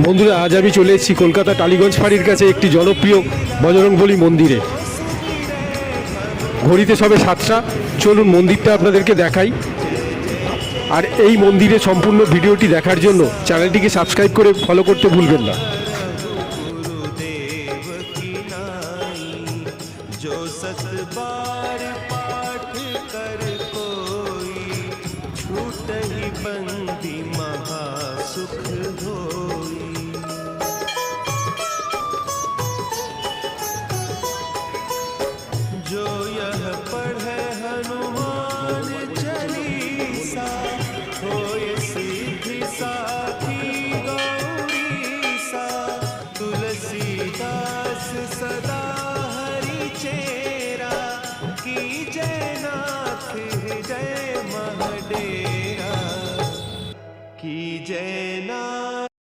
বন্ধুরা, আজ আমি চলে এসেছি কলকাতা টালিগঞ্জ ফাঁড়ির কাছে একটি জনপ্রিয় বজরংবলী মন্দিরে। ঘড়িতে সবে 7টা। চলুন মন্দিরটা আপনাদেরকে দেখাই। আর এই মন্দিরে সম্পূর্ণ ভিডিওটি দেখার জন্য চ্যানেলটিকে সাবস্ক্রাইব করে ফলো করতে ভুলবেন না। बंदी महासुख होई।